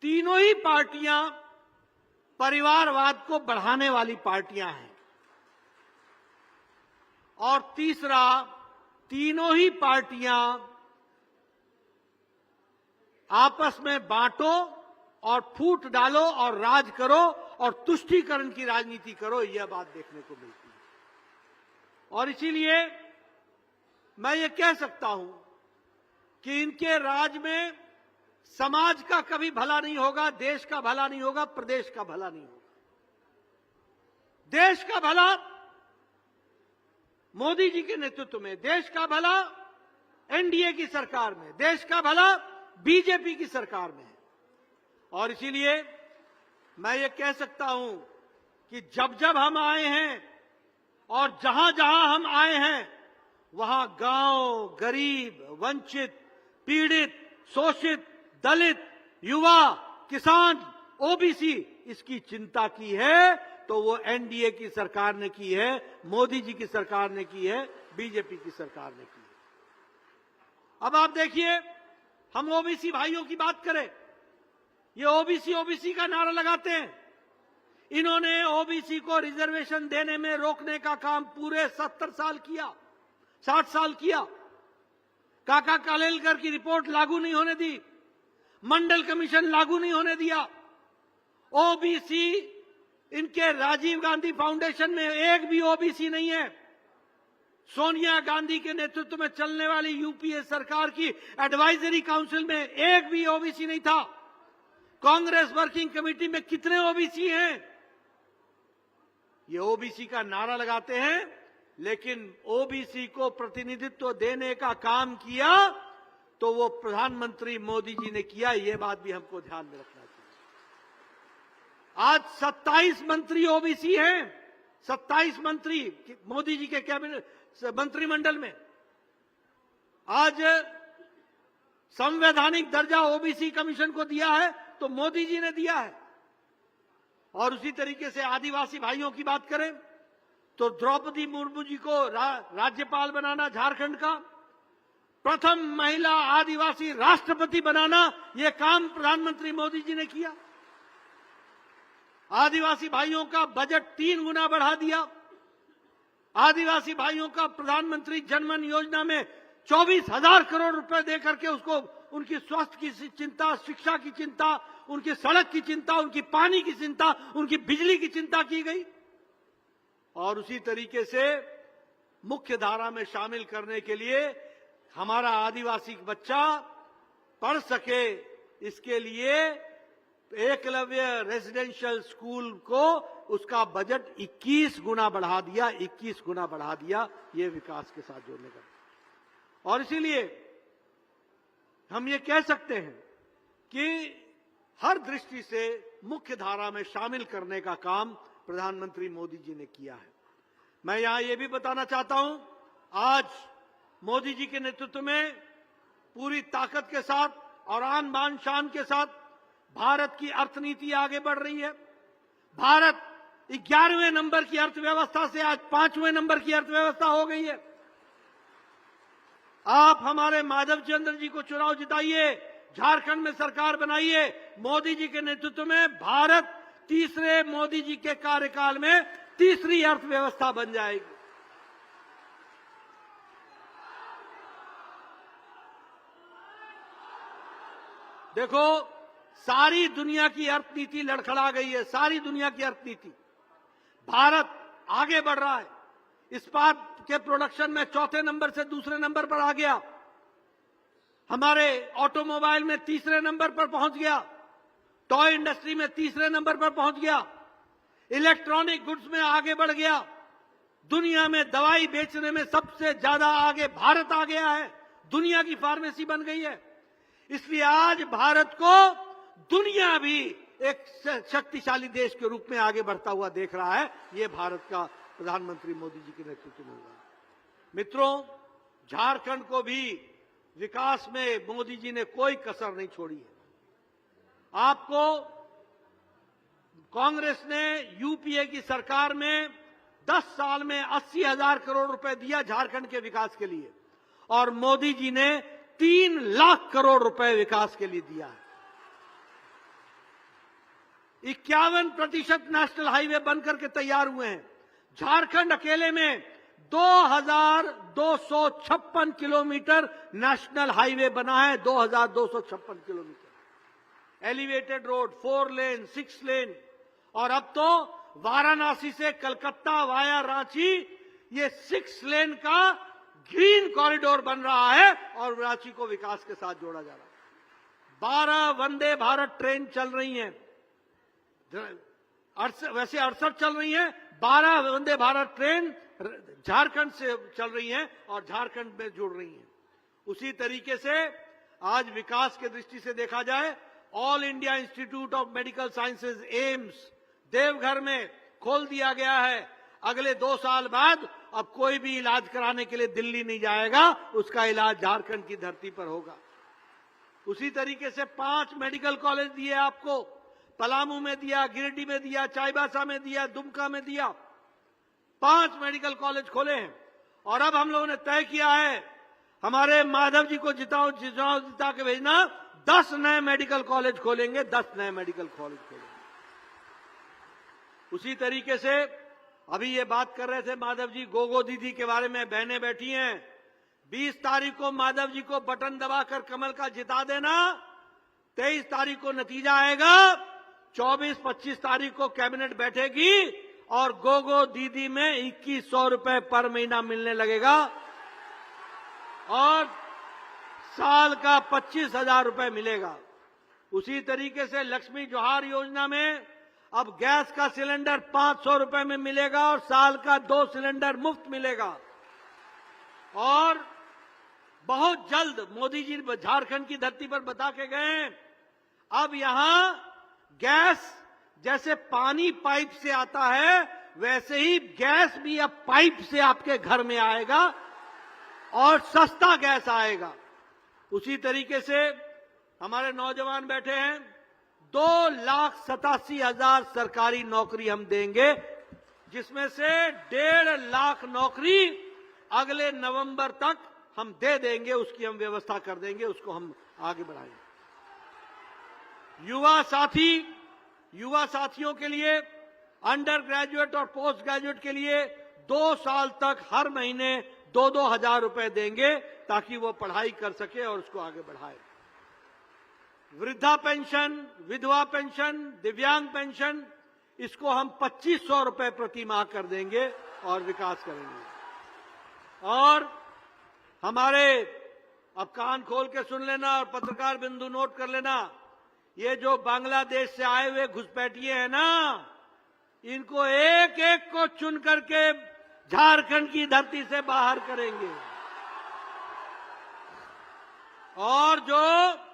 तीनों ही पार्टियां परिवारवाद को बढ़ाने वाली पार्टियां हैं। और तीसरा, तीनों ही पार्टियां आपस में बांटो और फूट डालो और राज करो और तुष्टीकरण की राजनीति करो, यह बात देखने को मिलती है। और इसीलिए मैं ये कह सकता हूं कि इनके राज में समाज का कभी भला नहीं होगा, देश का भला नहीं होगा, प्रदेश का भला नहीं होगा। देश का भला मोदी जी के नेतृत्व में, देश का भला एनडीए की सरकार में, देश का भला बीजेपी की सरकार में है। और इसीलिए मैं ये कह सकता हूं कि जब जब हम आए हैं और जहां जहां हम आए हैं, वहां गांव, गरीब, वंचित, पीड़ित, शोषित, दलित, युवा, किसान, ओबीसी इसकी चिंता की है तो वो एनडीए की सरकार ने की है, मोदी जी की सरकार ने की है, बीजेपी की सरकार ने की है। अब आप देखिए, हम ओबीसी भाइयों की बात करें, ये ओबीसी का नारा लगाते हैं। इन्होंने ओबीसी को रिजर्वेशन देने में रोकने का काम पूरे 70 साल किया, 60 साल किया। काका कालेलकर की रिपोर्ट लागू नहीं होने दी, मंडल कमीशन लागू नहीं होने दिया। ओबीसी, इनके राजीव गांधी फाउंडेशन में एक भी ओबीसी नहीं है। सोनिया गांधी के नेतृत्व में चलने वाली यूपीए सरकार की एडवाइजरी काउंसिल में एक भी ओबीसी नहीं था। कांग्रेस वर्किंग कमेटी में कितने ओबीसी हैं? ये ओबीसी का नारा लगाते हैं, लेकिन ओबीसी को प्रतिनिधित्व देने का काम किया तो वो प्रधानमंत्री मोदी जी ने किया। ये बात भी हमको ध्यान में रखना चाहिए। आज 27 मंत्री ओबीसी हैं, 27 मंत्री मोदी जी के कैबिनेट मंत्रिमंडल में। आज संवैधानिक दर्जा ओबीसी कमीशन को दिया है तो मोदी जी ने दिया है। और उसी तरीके से आदिवासी भाइयों की बात करें तो द्रौपदी मुर्मू जी को राज्यपाल बनाना झारखंड का, प्रथम महिला आदिवासी राष्ट्रपति बनाना, यह काम प्रधानमंत्री मोदी जी ने किया। आदिवासी भाइयों का बजट 3 गुना बढ़ा दिया। आदिवासी भाइयों का प्रधानमंत्री जनधन योजना में 24,000 करोड़ रुपए देकर के उसको उनकी स्वास्थ्य की चिंता, शिक्षा की चिंता, उनकी सड़क की चिंता, उनकी पानी की चिंता, उनकी बिजली की चिंता की गई। और उसी तरीके से मुख्य धारा में शामिल करने के लिए हमारा आदिवासी बच्चा पढ़ सके, इसके लिए एकलव्य रेजिडेंशियल स्कूल को उसका बजट 21 गुना बढ़ा दिया, 21 गुना बढ़ा दिया, ये विकास के साथ जोड़ने का। और इसीलिए हम ये कह सकते हैं कि हर दृष्टि से मुख्य धारा में शामिल करने का काम प्रधानमंत्री मोदी जी ने किया है। मैं यहां ये भी बताना चाहता हूं, आज मोदी जी के नेतृत्व में पूरी ताकत के साथ और आन बान शान के साथ भारत की अर्थनीति आगे बढ़ रही है। भारत 11वें नंबर की अर्थव्यवस्था से आज 5वें नंबर की अर्थव्यवस्था हो गई है। आप हमारे माधव चंद्र जी को चुनाव जिताइए, झारखंड में सरकार बनाइए, मोदी जी के नेतृत्व में भारत तीसरे मोदी जी के कार्यकाल में तीसरी अर्थव्यवस्था बन जाएगी। देखो, सारी दुनिया की अर्थनीति लड़खड़ा गई है, सारी दुनिया की अर्थनीति। भारत आगे बढ़ रहा है, इस्पात के प्रोडक्शन में चौथे नंबर से दूसरे नंबर पर आ गया, हमारे ऑटोमोबाइल में तीसरे नंबर पर पहुंच गया, टॉय इंडस्ट्री में तीसरे नंबर पर पहुंच गया, इलेक्ट्रॉनिक गुड्स में आगे बढ़ गया, दुनिया में दवाई बेचने में सबसे ज्यादा आगे भारत आ गया है, दुनिया की फार्मेसी बन गई है। इसलिए आज भारत को दुनिया भी एक शक्तिशाली देश के रूप में आगे बढ़ता हुआ देख रहा है। ये भारत का प्रधानमंत्री मोदी जी के नेतृत्व में हुआ। मित्रों, झारखंड को भी विकास में मोदी जी ने कोई कसर नहीं छोड़ी है। आपको कांग्रेस ने यूपीए की सरकार में 10 साल में 80,000 करोड़ रुपए दिया झारखंड के विकास के लिए, और मोदी जी ने 3 लाख करोड़ रुपए विकास के लिए दिया है। 51% नेशनल हाईवे बनकर के तैयार हुए हैं। झारखंड अकेले में 2256 किलोमीटर नेशनल हाईवे बना है। 2256 किलोमीटर एलिवेटेड रोड, 4 लेन, 6 लेन, और अब तो वाराणसी से कलकत्ता वाया रांची ये 6 लेन का ग्रीन कॉरिडोर बन रहा है और रांची को विकास के साथ जोड़ा जा रहा है। 12 वंदे भारत ट्रेन चल रही हैं, वैसे 68 चल रही हैं। 12 वंदे भारत ट्रेन झारखंड से चल रही हैं और झारखंड में जुड़ रही हैं। उसी तरीके से आज विकास के दृष्टि से देखा जाए, all India institute of medical sciences AIIMS Deoghar में खोल दिया गया है। अगले 2 साल बाद अब कोई भी इलाज कराने के लिए दिल्ली नहीं जाएगा, उसका इलाज झारखंड की धरती पर होगा। उसी तरीके से 5 मेडिकल कॉलेज दिए आपको, पलामू में दिया, गिरिडीह में दिया, चाईबासा में दिया, दुमका में दिया। 5 मेडिकल कॉलेज खोले हैं और अब हम लोगों ने तय किया है हमारे माधव जी को जिता के भेजना, 10 नए मेडिकल कॉलेज खोलेंगे, 10 नए मेडिकल कॉलेज खोलेंगे। उसी तरीके से अभी ये बात कर रहे थे माधव जी, गोगो दीदी के बारे में, बहनें बैठी हैं। 20 तारीख को माधव जी को बटन दबाकर कमल का जिता देना। 23 तारीख को नतीजा आएगा, 24-25 तारीख को कैबिनेट बैठेगी और गोगो दीदी में 2100 रुपए पर महीना मिलने लगेगा और साल का 25,000 रुपए मिलेगा। उसी तरीके से लक्ष्मी जोहार योजना में अब गैस का सिलेंडर 500 रुपए में मिलेगा और साल का 2 सिलेंडर मुफ्त मिलेगा। और बहुत जल्द मोदी जी झारखंड की धरती पर बता के गए, अब यहां गैस जैसे पानी पाइप से आता है, वैसे ही गैस भी अब पाइप से आपके घर में आएगा और सस्ता गैस आएगा। उसी तरीके से हमारे नौजवान बैठे हैं, 2,87,000 सरकारी नौकरी हम देंगे, जिसमें से 1.5 लाख नौकरी अगले नवंबर तक हम दे देंगे। उसकी हम व्यवस्था कर देंगे, उसको हम आगे बढ़ाएंगे। युवा साथियों के लिए, अंडर ग्रेजुएट और पोस्ट ग्रेजुएट के लिए 2 साल तक हर महीने 2-2 हजार रुपए देंगे ताकि वो पढ़ाई कर सके और उसको आगे बढ़ाए। वृद्धा पेंशन, विधवा पेंशन, दिव्यांग पेंशन, इसको हम 2500 रुपए प्रति माह कर देंगे और विकास करेंगे। और हमारे, अब कान खोल के सुन लेना और पत्रकार बिंदु नोट कर लेना, ये जो बांग्लादेश से आए हुए घुसपैठिए हैं ना, इनको एक एक को चुन करके झारखंड की धरती से बाहर करेंगे। और जो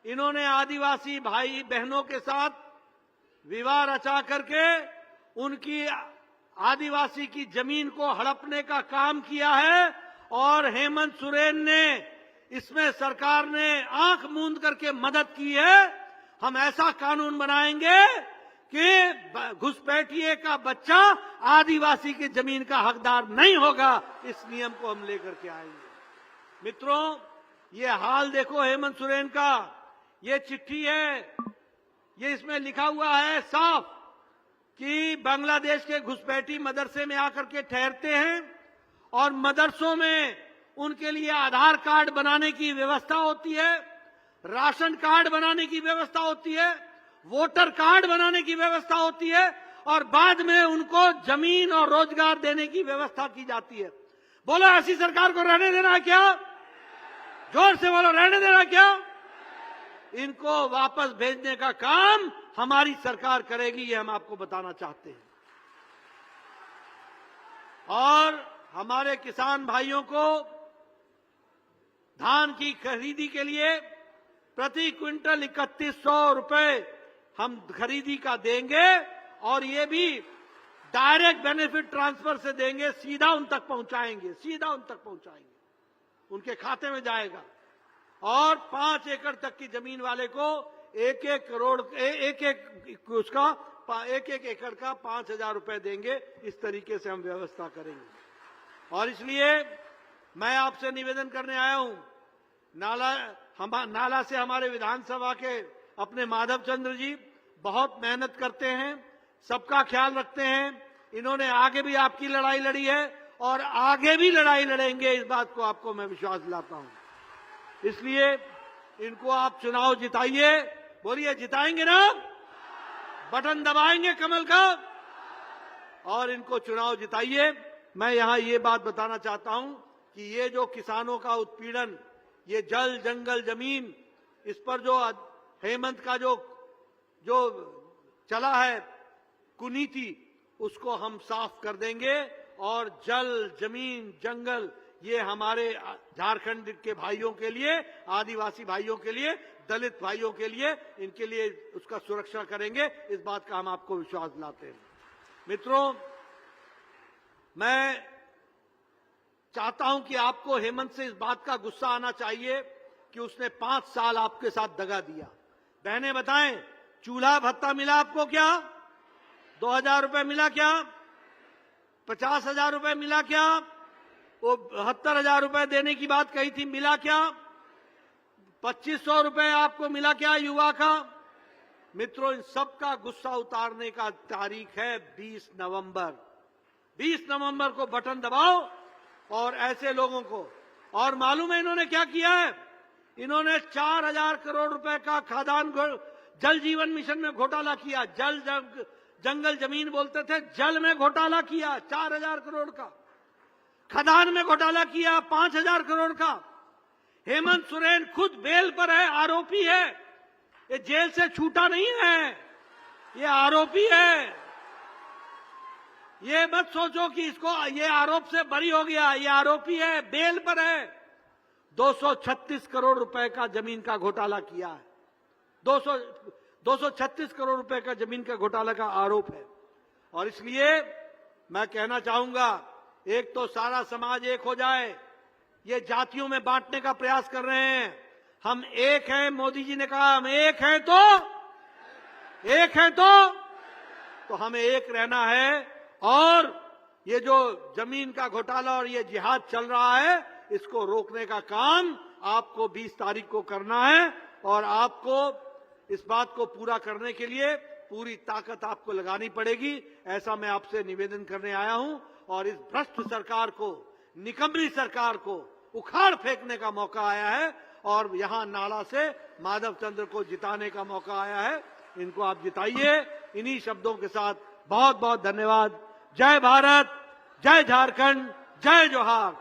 इन्होंने आदिवासी भाई बहनों के साथ विवाह रचा करके उनकी आदिवासी की जमीन को हड़पने का काम किया है, और हेमंत सोरेन ने इसमें, सरकार ने आंख मूंद करके मदद की है। हम ऐसा कानून बनाएंगे कि घुसपैठिए का बच्चा आदिवासी की जमीन का हकदार नहीं होगा। इस नियम को हम लेकर के आएंगे। मित्रों, ये हाल देखो हेमंत सोरेन का, ये चिट्ठी है, ये इसमें लिखा हुआ है साफ कि बांग्लादेश के घुसपैठी मदरसे में आकर के ठहरते हैं और मदरसों में उनके लिए आधार कार्ड बनाने की व्यवस्था होती है, राशन कार्ड बनाने की व्यवस्था होती है, वोटर कार्ड बनाने की व्यवस्था होती है, और बाद में उनको जमीन और रोजगार देने की व्यवस्था की जाती है। बोलो, ऐसी सरकार को रहने देना है क्या? जोर से बोलो, रहने देना क्या? इनको वापस भेजने का काम हमारी सरकार करेगी, ये हम आपको बताना चाहते हैं। और हमारे किसान भाइयों को धान की खरीदी के लिए प्रति क्विंटल 3100 रुपए हम खरीदी का देंगे, और ये भी डायरेक्ट बेनिफिट ट्रांसफर से देंगे, सीधा उन तक पहुंचाएंगे, सीधा उन तक पहुंचाएंगे, उनके खाते में जाएगा। और 5 एकड़ तक की जमीन वाले को 1-1 करोड़, एक एकड़ का 5,000 रुपए देंगे। इस तरीके से हम व्यवस्था करेंगे। और इसलिए मैं आपसे निवेदन करने आया हूं, नाला से हमारे विधानसभा के अपने माधव चंद्र जी, बहुत मेहनत करते हैं, सबका ख्याल रखते हैं। इन्होंने आगे भी आपकी लड़ाई लड़ी है और आगे भी लड़ाई लड़ेंगे, इस बात को आपको मैं विश्वास दिलाता हूं। इसलिए इनको आप चुनाव जिताइए। बोलिए, जिताएंगे ना? बटन दबाएंगे कमल का और इनको चुनाव जिताइए। मैं यहां ये बात बताना चाहता हूं कि ये जो किसानों का उत्पीड़न, ये जल जंगल जमीन, इस पर जो हेमंत का जो चला है कुनीति, उसको हम साफ कर देंगे और जल जमीन जंगल ये हमारे झारखंड के भाइयों के लिए, आदिवासी भाइयों के लिए, दलित भाइयों के लिए, इनके लिए उसका सुरक्षा करेंगे। इस बात का हम आपको विश्वास दिलाते हैं। मित्रों, मैं चाहता हूं कि आपको हेमंत से इस बात का गुस्सा आना चाहिए कि उसने 5 साल आपके साथ दगा दिया। बहनें बताएं, चूल्हा भत्ता मिला आपको क्या? 2000 रुपए मिला क्या? 50,000 रुपए मिला क्या? वो 72,000 रुपए देने की बात कही थी, मिला क्या? 2500 रुपए आपको मिला क्या युवा का? मित्रों, इन सब का गुस्सा उतारने का तारीख है 20 नवंबर। 20 नवंबर को बटन दबाओ और ऐसे लोगों को। और मालूम है इन्होंने क्या किया है? इन्होंने 4000 करोड़ रुपए का खादान जल जीवन मिशन में घोटाला किया। जंगल जमीन बोलते थे, जल में घोटाला किया 4000 करोड़ का। खदान में घोटाला किया 5000 करोड़ का। हेमंत सोरेन खुद बेल पर है, आरोपी है। ये जेल से छूटा नहीं है, ये आरोपी है। ये मत सोचो कि इसको ये आरोप से बरी हो गया, ये आरोपी है, बेल पर है। 236 करोड़ रुपए का जमीन का घोटाला किया है। 236 करोड़ रुपए का जमीन का घोटाला का आरोप है। और इसलिए मैं कहना चाहूंगा, एक तो सारा समाज एक हो जाए। ये जातियों में बांटने का प्रयास कर रहे हैं। हम एक हैं, मोदी जी ने कहा हम एक हैं तो हमें एक रहना है। और ये जो जमीन का घोटाला और ये जिहाद चल रहा है, इसको रोकने का काम आपको 20 तारीख को करना है। और आपको इस बात को पूरा करने के लिए पूरी ताकत आपको लगानी पड़ेगी। ऐसा मैं आपसे निवेदन करने आया हूं। और इस भ्रष्ट सरकार को, निकम्मी सरकार को उखाड़ फेंकने का मौका आया है और यहां नाला से माधव चंद्र को जिताने का मौका आया है। इनको आप जिताइए। इन्हीं शब्दों के साथ बहुत बहुत धन्यवाद। जय भारत, जय झारखंड, जय जोहार।